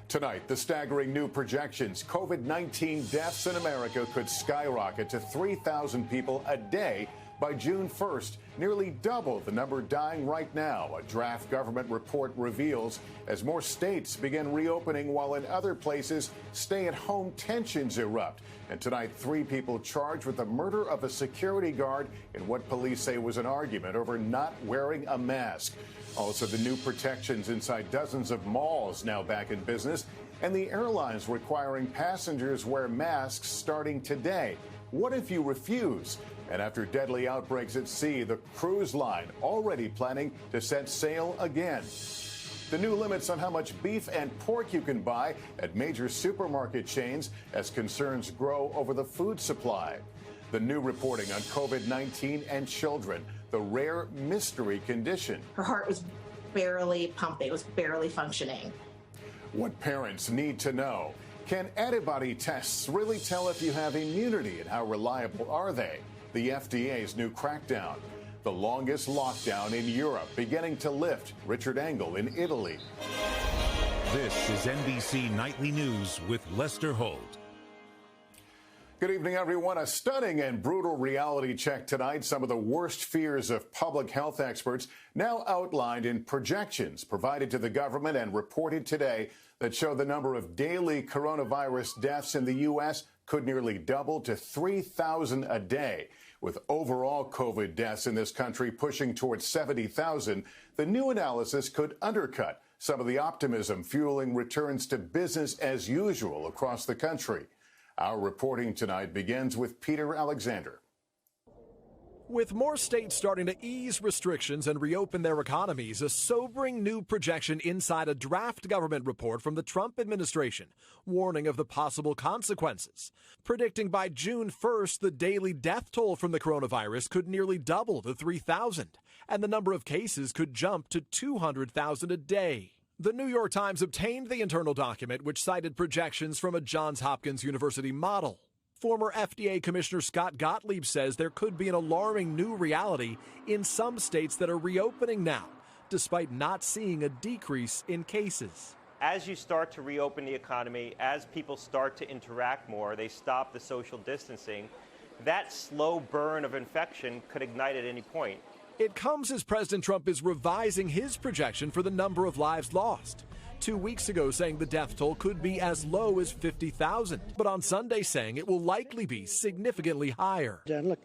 Tonight, the staggering new projections. COVID-19 deaths in America could skyrocket to 3,000 people a day by June 1st, nearly double the number dying right now, a draft government report reveals, as more states begin reopening while in other places stay-at-home tensions erupt. And tonight, 3 people charged with the murder of a security guard in what police say was an argument over not wearing a mask. Also, the new protections inside dozens of malls now back in business, and the airlines requiring passengers wear masks starting today. What if you refuse? And after deadly outbreaks at sea, the cruise line already planning to set sail again. The new limits on how much beef and pork you can buy at major supermarket chains as concerns grow over the food supply. The new reporting on COVID-19 and children, the rare mystery condition. Her heart was barely pumping, it was barely functioning. What parents need to know. Can antibody tests really tell if you have immunity, and how reliable are they? The FDA's new crackdown. The longest lockdown in Europe beginning to lift. Richard Engel in Italy. This is NBC Nightly News with Lester Holt. Good evening, everyone. A stunning and brutal reality check tonight. Some of the worst fears of public health experts now outlined in projections provided to the government and reported today that show the number of daily coronavirus deaths in the U.S. could nearly double to 3,000 a day. With overall COVID deaths in this country pushing towards 70,000, the new analysis could undercut some of the optimism fueling returns to business as usual across the country. Our reporting tonight begins with Peter Alexander. With more states starting to ease restrictions and reopen their economies, a sobering new projection inside a draft government report from the Trump administration, warning of the possible consequences. Predicting by June 1st, the daily death toll from the coronavirus could nearly double to 3,000, and the number of cases could jump to 200,000 a day. The New York Times obtained the internal document, which cited projections from a Johns Hopkins University model. Former FDA Commissioner Scott Gottlieb says there could be an alarming new reality in some states that are reopening now, despite not seeing a decrease in cases. As you start to reopen the economy, as people start to interact more, they stop the social distancing, that slow burn of infection could ignite at any point. It comes as President Trump is revising his projection for the number of lives lost. 2 weeks ago saying the death toll could be as low as 50,000, but on Sunday saying it will likely be significantly higher. Dan, look,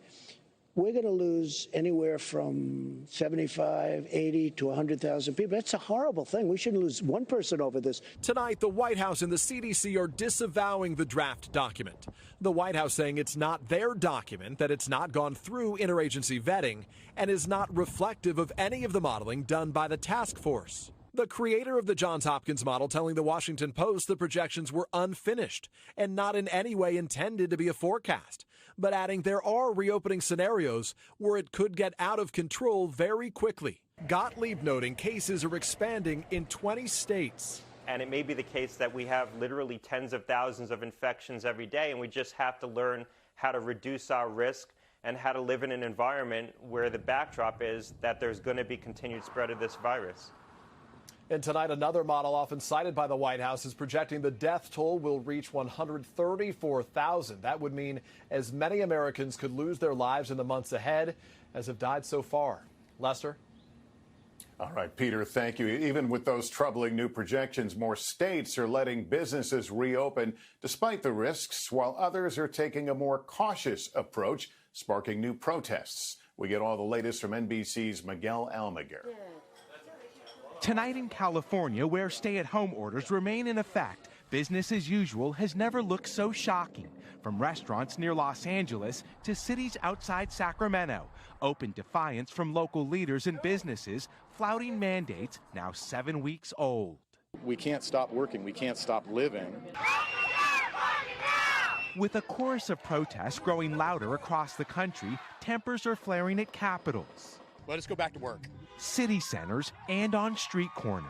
we're going to lose anywhere from 75, 80 to 100,000 people. That's a horrible thing. We shouldn't lose one person over this. Tonight, the White House and the CDC are disavowing the draft document. The White House saying it's not their document, that it's not gone through interagency vetting, and is not reflective of any of the modeling done by the task force. The creator of the Johns Hopkins model telling the Washington Post the projections were unfinished and not in any way intended to be a forecast, but adding there are reopening scenarios where it could get out of control very quickly. Gottlieb noting cases are expanding in 20 states. And it may be the case that we have literally tens of thousands of infections every day, and we just have to learn how to reduce our risk and how to live in an environment where the backdrop is that there's going to be continued spread of this virus. And tonight, another model often cited by the White House is projecting the death toll will reach 134,000. That would mean as many Americans could lose their lives in the months ahead as have died so far. Lester? All right, Peter, thank you. Even with those troubling new projections, more states are letting businesses reopen despite the risks, while others are taking a more cautious approach, sparking new protests. We get all the latest from NBC's Miguel Almaguer. Tonight in California, where stay-at-home orders remain in effect, business as usual has never looked so shocking. From restaurants near Los Angeles to cities outside Sacramento, open defiance from local leaders and businesses flouting mandates now 7 weeks old. We can't stop working. We can't stop living. With a chorus of protests growing louder across the country, tempers are flaring at capitals. Let us go back to work. City centers and on street corners.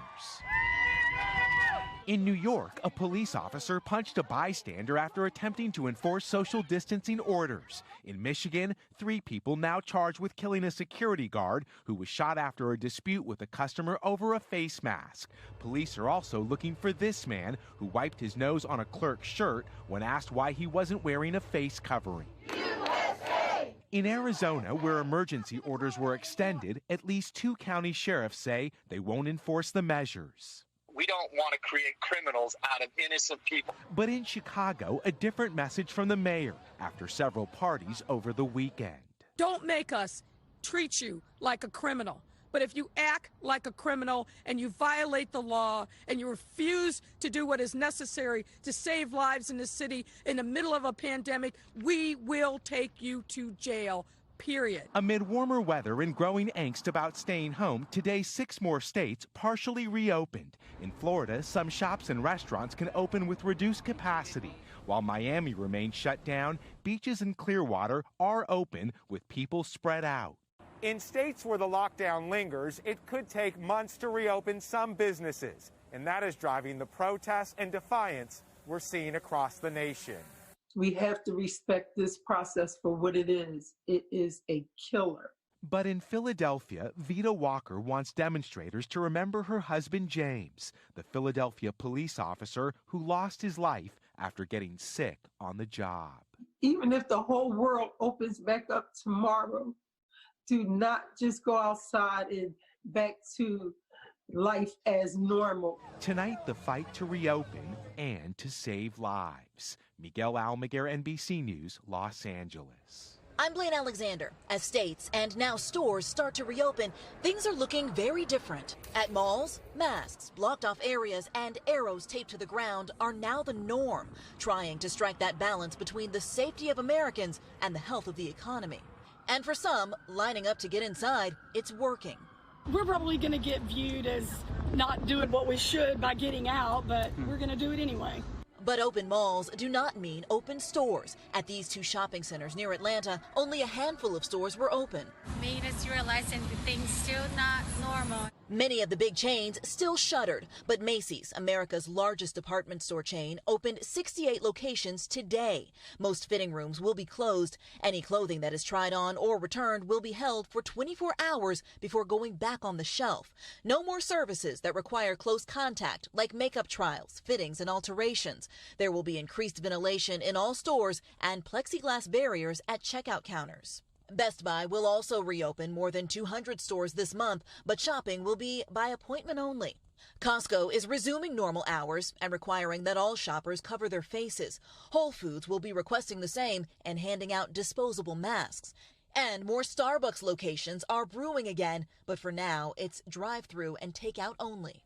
In New York, a police officer punched a bystander after attempting to enforce social distancing orders. In Michigan, 3 people now charged with killing a security guard who was shot after a dispute with a customer over a face mask. Police are also looking for this man who wiped his nose on a clerk's shirt when asked why he wasn't wearing a face covering. USA! In Arizona, where emergency orders were extended, at least 2 county sheriffs say they won't enforce the measures. We don't want to create criminals out of innocent people. But in Chicago, a different message from the mayor after several parties over the weekend. Don't make us treat you like a criminal. But if you act like a criminal and you violate the law and you refuse to do what is necessary to save lives in the city in the middle of a pandemic, we will take you to jail. Period. Amid warmer weather and growing angst about staying home, today 6 more states partially reopened. In Florida, some shops and restaurants can open with reduced capacity. While Miami remains shut down, beaches in Clearwater are open with people spread out. In states where the lockdown lingers, it could take months to reopen some businesses, and that is driving the protests and defiance we're seeing across the nation. We have to respect this process for what it is. It is a killer. But in Philadelphia, Vita Walker wants demonstrators to remember her husband, James, the Philadelphia police officer who lost his life after getting sick on the job. Even if the whole world opens back up tomorrow, do not just go outside and back to life as normal. Tonight, the fight to reopen and to save lives. Miguel Almaguer, NBC News, Los Angeles. I'm Blaine Alexander. As states and now stores start to reopen, things are looking very different. At malls, masks, blocked off areas, and arrows taped to the ground are now the norm, trying to strike that balance between the safety of Americans and the health of the economy. And for some, lining up to get inside, it's working. We're probably going to get viewed as not doing what we should by getting out, but we're going to do it anyway. But open malls do not mean open stores. At these 2 shopping centers near Atlanta, only a handful of stores were open. Made us realize that things still not normal. Many of the big chains still shuttered, but Macy's, America's largest department store chain, opened 68 locations today. Most fitting rooms will be closed. Any clothing that is tried on or returned will be held for 24 hours before going back on the shelf. No more services that require close contact, like makeup trials, fittings, and alterations. There will be increased ventilation in all stores and plexiglass barriers at checkout counters. Best Buy will also reopen more than 200 stores this month, but shopping will be by appointment only. Costco is resuming normal hours and requiring that all shoppers cover their faces. Whole Foods will be requesting the same and handing out disposable masks. And more Starbucks locations are brewing again, but for now, it's drive-through and takeout only.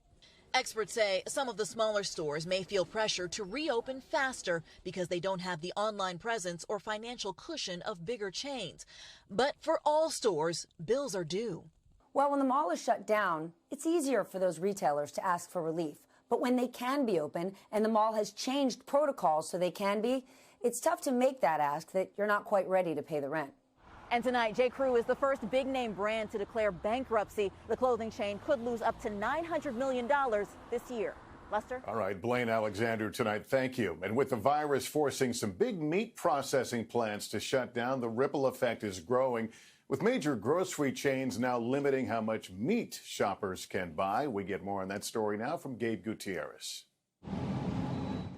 Experts say some of the smaller stores may feel pressure to reopen faster because they don't have the online presence or financial cushion of bigger chains. But for all stores, bills are due. Well, when the mall is shut down, it's easier for those retailers to ask for relief. But when they can be open and the mall has changed protocols so they can be, it's tough to make that ask that you're not quite ready to pay the rent. And tonight, J.Crew is the first big-name brand to declare bankruptcy. The clothing chain could lose up to $900 million this year. Lester? All right, Blaine Alexander tonight, thank you. And with the virus forcing some big meat processing plants to shut down, the ripple effect is growing, with major grocery chains now limiting how much meat shoppers can buy. We get more on that story now from Gabe Gutierrez.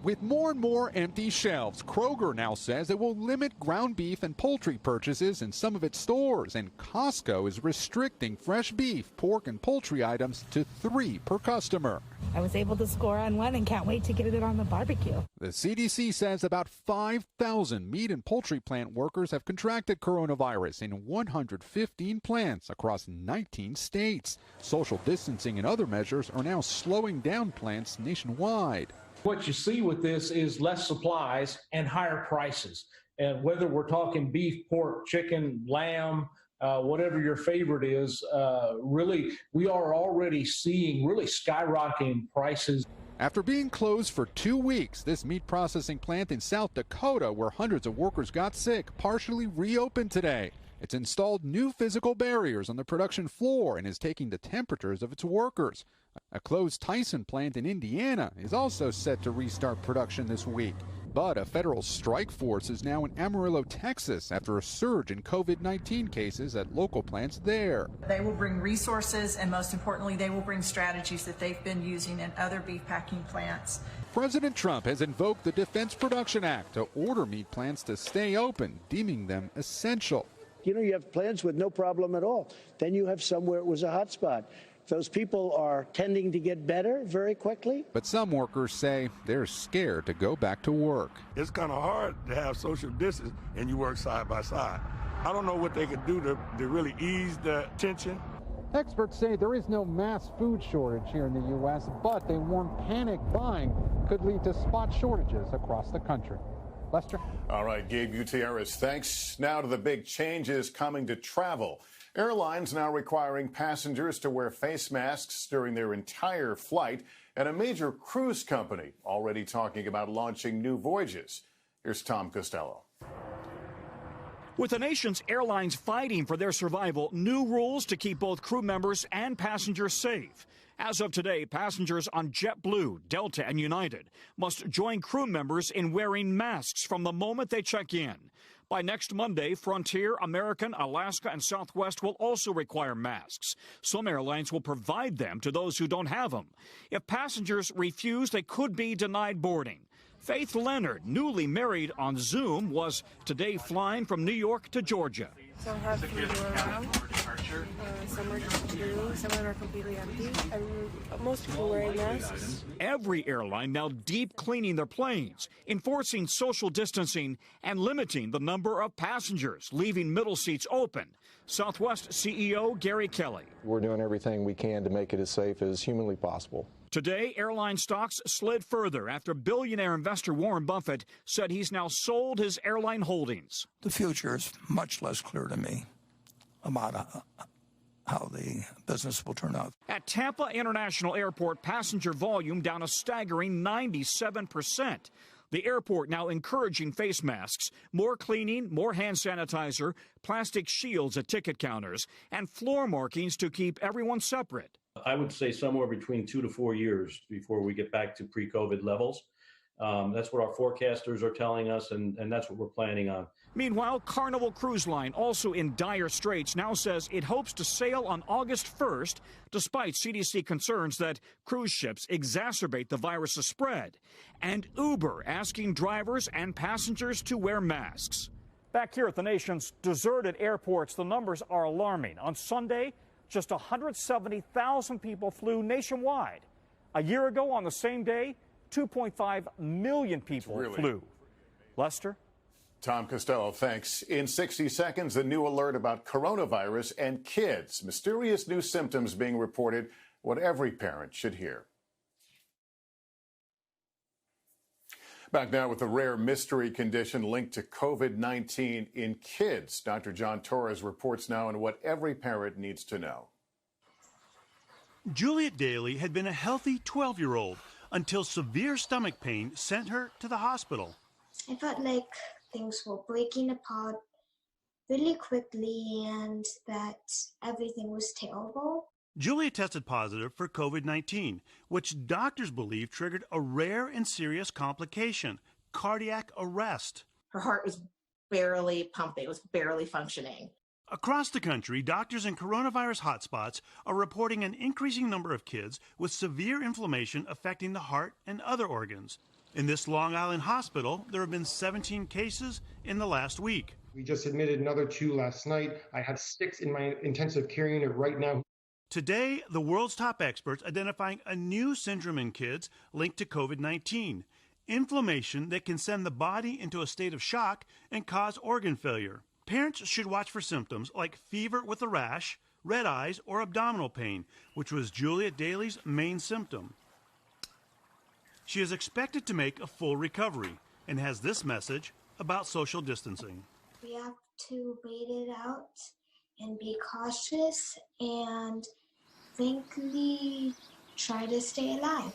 With more and more empty shelves, Kroger now says it will limit ground beef and poultry purchases in some of its stores, and Costco is restricting fresh beef, pork, and poultry items to 3 per customer. I was able to score on one and can't wait to get it on the barbecue. The CDC says about 5,000 meat and poultry plant workers have contracted coronavirus in 115 plants across 19 states. Social distancing and other measures are now slowing down plants nationwide. What you see with this is less supplies and higher prices. And whether we're talking beef, pork, chicken, lamb, whatever your favorite is, really, we are already seeing really skyrocketing prices. After being closed for 2 weeks, this meat processing plant in South Dakota, where hundreds of workers got sick, partially reopened today. It's installed new physical barriers on the production floor and is taking the temperatures of its workers. A closed Tyson plant in Indiana is also set to restart production this week. But a federal strike force is now in Amarillo, Texas, after a surge in COVID-19 cases at local plants there. They will bring resources, and most importantly, they will bring strategies that they've been using in other beef packing plants. President Trump has invoked the Defense Production Act to order meat plants to stay open, deeming them essential. You know, you have plants with no problem at all. Then you have some where it was a hot spot. Those people are tending to get better very quickly. But some workers say they're scared to go back to work. It's kind of hard to have social distance and you work side by side. I don't know what they could do to really ease the tension. Experts say there is no mass food shortage here in the U.S., but they warn panic buying could lead to spot shortages across the country. Lester? All right, Gabe Gutierrez, thanks. Now to the big changes coming to travel. Airlines now requiring passengers to wear face masks during their entire flight, and a major cruise company already talking about launching new voyages. Here's Tom Costello. With the nation's airlines fighting for their survival, new rules to keep both crew members and passengers safe. As of today, passengers on JetBlue, Delta, and United must join crew members in wearing masks from the moment they check in. By next Monday, Frontier, American, Alaska, and Southwest will also require masks. Some airlines will provide them to those who don't have them. If passengers refuse, they could be denied boarding. Faith Leonard, newly married on Zoom, was today flying from New York to Georgia. So I have 3 door around. Some are blue, some are completely empty, and most people wearing masks. Every airline now deep cleaning their planes, enforcing social distancing, and limiting the number of passengers, leaving middle seats open. Southwest CEO Gary Kelly. We're doing everything we can to make it as safe as humanly possible. Today, airline stocks slid further after billionaire investor Warren Buffett said he's now sold his airline holdings. The future is much less clear to me about how the business will turn out. At Tampa International Airport, passenger volume down a staggering 97%. The airport now encouraging face masks, more cleaning, more hand sanitizer, plastic shields at ticket counters, and floor markings to keep everyone separate. I would say somewhere between 2 to 4 years before we get back to pre-COVID levels. That's what our forecasters are telling us, and that's what we're planning on. Meanwhile, Carnival Cruise Line, also in dire straits, now says it hopes to sail on August 1st, despite CDC concerns that cruise ships exacerbate the virus's spread. And Uber asking drivers and passengers to wear masks. Back here at the nation's deserted airports, the numbers are alarming. On Sunday, just 170,000 people flew nationwide. A year ago, on the same day, 2.5 million people flew. Lester? Tom Costello, thanks. In 60 seconds, a new alert about coronavirus and kids. Mysterious new symptoms being reported, what every parent should hear. Back now with a rare mystery condition linked to COVID-19 in kids. Dr. John Torres reports now on what every parent needs to know. Juliet Daly had been a healthy 12-year-old until severe stomach pain sent her to the hospital. I felt like things were breaking apart really quickly and that everything was terrible. Julia tested positive for COVID-19, which doctors believe triggered a rare and serious complication, cardiac arrest. Her heart was barely pumping, it was barely functioning. Across the country, doctors in coronavirus hotspots are reporting an increasing number of kids with severe inflammation affecting the heart and other organs. In this Long Island hospital, there have been 17 cases in the last week. We just admitted another 2 last night. I have 6 in my intensive care unit right now. Today, the world's top experts identifying a new syndrome in kids linked to COVID-19, inflammation that can send the body into a state of shock and cause organ failure. Parents should watch for symptoms like fever with a rash, red eyes, or abdominal pain, which was Juliet Daly's main symptom. She is expected to make a full recovery and has this message about social distancing. We have to wait it out and be cautious and frankly try to stay alive.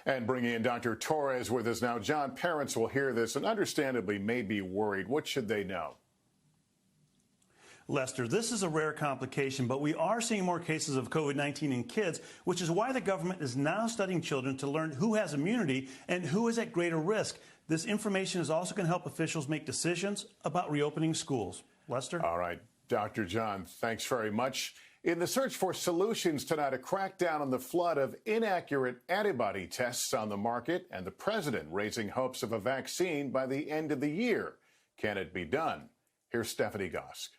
And bringing in Dr. Torres with us now. John, parents will hear this and understandably may be worried. What should they know? Lester, this is a rare complication, but we are seeing more cases of COVID-19 in kids, which is why the government is now studying children to learn who has immunity and who is at greater risk. This information is also going to help officials make decisions about reopening schools. Lester? All right, Dr. John, thanks very much. In the search for solutions tonight, a crackdown on the flood of inaccurate antibody tests on the market, and the president raising hopes of a vaccine by the end of the year. Can it be done? Here's Stephanie Gosk.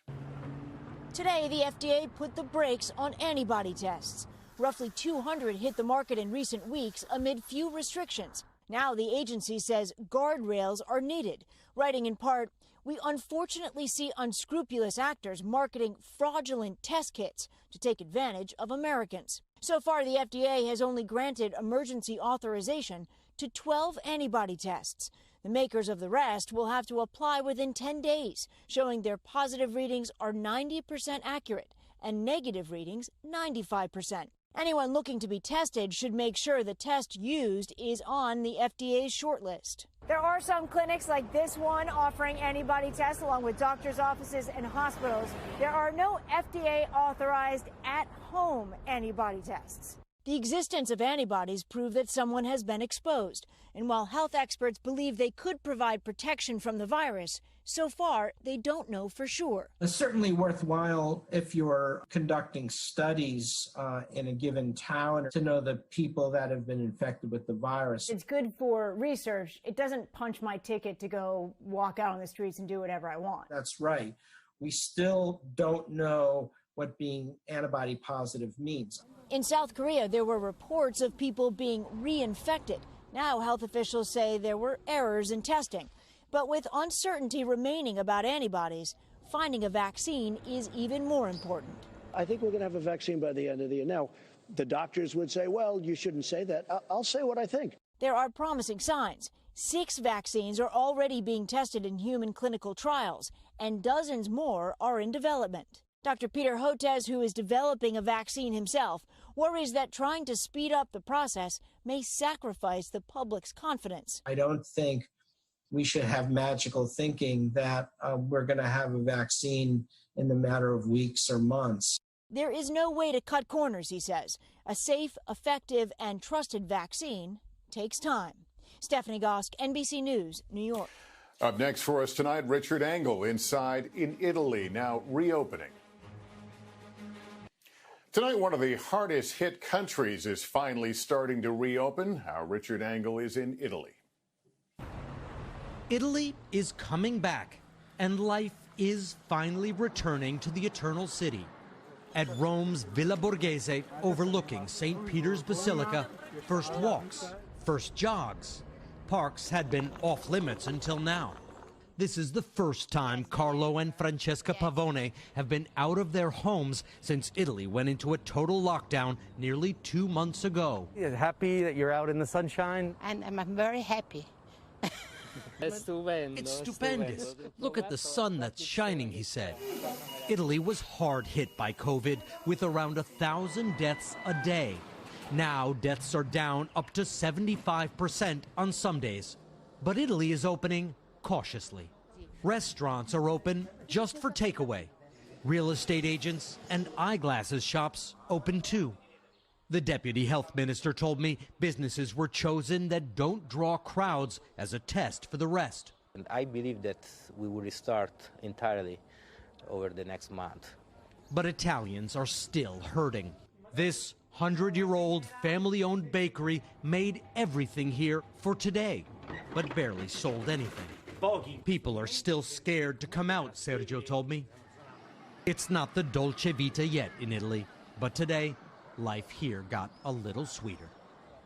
Today, the FDA put the brakes on antibody tests. Roughly 200 hit the market in recent weeks amid few restrictions. Now the agency says guardrails are needed, writing in part, "We unfortunately see unscrupulous actors marketing fraudulent test kits to take advantage of Americans." So far, the FDA has only granted emergency authorization to 12 antibody tests. The makers of the rest will have to apply within 10 days, showing their positive readings are 90% accurate and negative readings 95%. Anyone looking to be tested should make sure the test used is on the FDA's shortlist. There are some clinics like this one offering antibody tests along with doctors' offices and hospitals. There are no FDA-authorized at-home antibody tests. The existence of antibodies prove that someone has been exposed. And while health experts believe they could provide protection from the virus, so far they don't know for sure. It's certainly worthwhile if you're conducting studies in a given town to know the people that have been infected with the virus. It's good for research. It doesn't punch my ticket to go walk out on the streets and do whatever I want. That's right. We still don't know what being antibody positive means. In South Korea, there were reports of people being reinfected. Now health officials say there were errors in testing. But with uncertainty remaining about antibodies, finding a vaccine is even more important. I think we're going to have a vaccine by the end of the year. Now, the doctors would say, well, you shouldn't say that. I'll say what I think. There are promising signs. 6 vaccines are already being tested in human clinical trials, and dozens more are in development. Dr. Peter Hotez, who is developing a vaccine himself, worries that trying to speed up the process may sacrifice the public's confidence. I don't think we should have magical thinking that we're going to have a vaccine in the matter of weeks or months. There is no way to cut corners, he says. A safe, effective, and trusted vaccine takes time. Stephanie Gosk, NBC News, New York. Up next for us tonight, Richard Engel inside in Italy, now reopening. Tonight, one of the hardest hit countries is finally starting to reopen. Our Richard Engel is in Italy. Italy is coming back, and life is finally returning to the Eternal City. At Rome's Villa Borghese, overlooking St. Peter's Basilica, first walks, first jogs. Parks had been off limits until now. This is the first time Carlo and Francesca Pavone have been out of their homes since Italy went into a total lockdown nearly 2 months ago. You're happy that you're out in the sunshine? And I'm very happy. It's stupendous. Look at the sun that's shining, he said. Italy was hard hit by COVID, with around 1,000 deaths a day. Now deaths are down up to 75% on some days. But Italy is opening cautiously. Restaurants are open just for takeaway. Real estate agents and eyeglasses shops open too. The deputy health minister told me businesses were chosen that don't draw crowds as a test for the rest. And I believe that we will restart entirely over the next month. But Italians are still hurting. This 100-year-old family-owned bakery made everything here for today, but barely sold anything. People are still scared to come out, Sergio told me. It's not the dolce vita yet in Italy, but today, life here got a little sweeter.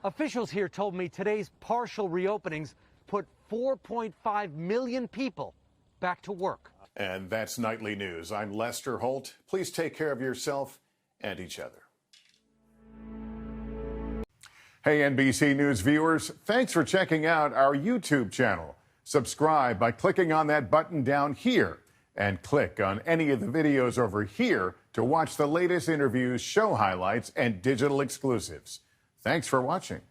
Officials here told me today's partial reopenings put 4.5 million people back to work. And that's Nightly News. I'm Lester Holt. Please take care of yourself and each other. Hey, NBC News viewers, thanks for checking out our YouTube channel. Subscribe by clicking on that button down here and click on any of the videos over here to watch the latest interviews, show highlights, and digital exclusives. Thanks for watching.